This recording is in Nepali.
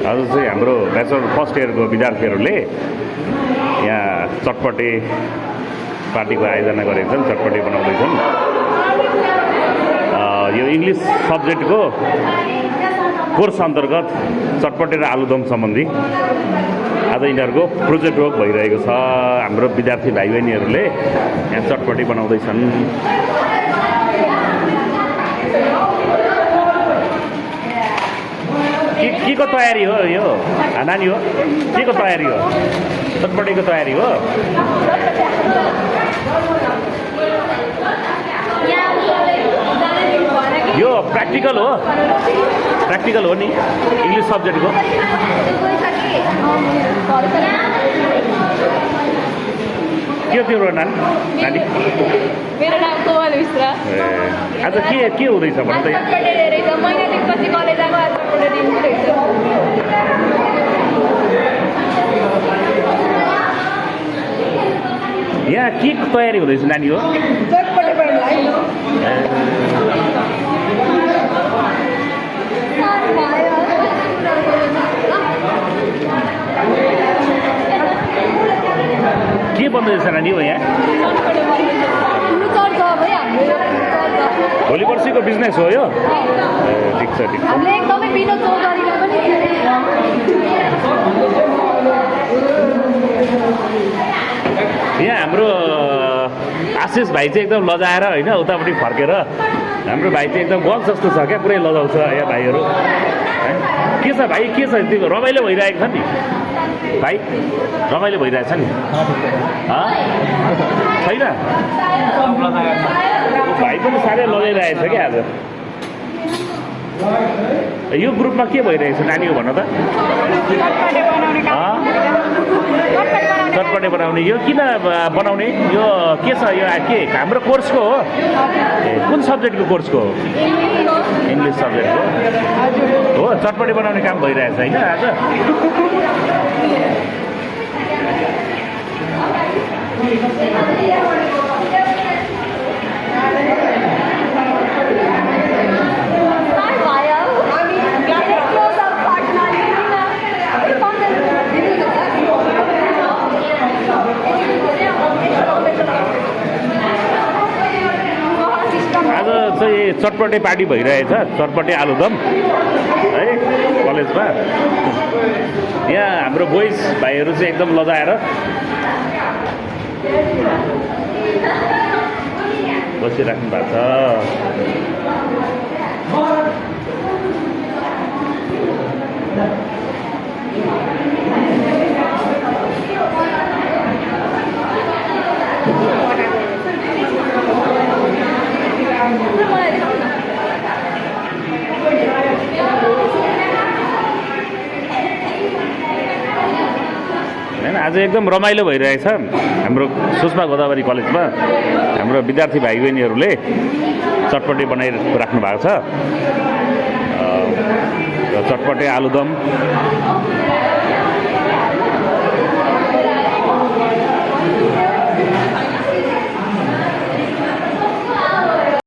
आज चाहिँ हाम्रो ब्याचलर फर्स्ट इयरको विद्यार्थीहरूले यहाँ चटपटे पार्टीको आयोजना गरेका छन्, चटपटे बनाउँदैछन्। यो इङ्ग्लिस सब्जेक्टको कोर्स अन्तर्गत चटपटे र आलुदम सम्बन्धी आज यिनीहरूको प्रोजेक्ट वर्क भइरहेको छ। हाम्रो विद्यार्थी भाइ बहिनीहरूले यहाँ चटपटे बनाउँदैछन्। के को तयारी हो यो नानी हो? के को तयारी हो? चटपटेको तयारी हो? यो प्र्याक्टिकल हो? प्र्याक्टिकल हो नि इङ्ग्लिस सब्जेक्टको? के थियो नानी? मेरो नाम कोमल मिश्रा। आज के हुँदैछ भन्नु त? महिना दिनपछि कलेज आएको आज दिन रहेछ। यहाँ के तयारी हुँदैछ नानी हो? के बन्दैछ नानी हो यहाँ? भोलि पर्सिको बिजनेस हो यो? ठिक छ ठिक छ। यहाँ हाम्रो आशिष भाइ चाहिँ एकदम लजाएर होइन उतापट्टि फर्केर हाम्रो भाइ चाहिँ एकदम गल जस्तो छ क्या, पुरै लजाउँछ यहाँ भाइहरू। के छ भाइ, के छ त्यो रमाइलो भइरहेको छ नि भाइ? रमाइलो भइरहेछ नि छैन? भाइ पनि साह्रै लजाइरहेछ क्या आज। यो ग्रुपमा के भइरहेछ नानी हो भन त? चटपटे बनाउने। यो किन बनाउने? यो के छ? यो के हाम्रो कोर्सको हो? कुन सब्जेक्टको कोर्सको हो? इङ्ग्लिस सब्जेक्टको हो। चटपटे बनाउने काम भइरहेछ होइन आज? आज चाहिँ चटपटे पार्टी भइरहेछ, चटपटे आलुदम है कलेजमा। यहाँ हाम्रो बोइज भाइहरू चाहिँ एकदम लजाएर बसिराख्नु भएको छ। होइन आज एकदम रमाइलो भइरहेछ हाम्रो सुषमा गोदावरी कलेजमा। हाम्रो विद्यार्थी भाइ बहिनीहरूले चटपटे बनाइराख्नु भएको छ। चटपटे आलुदम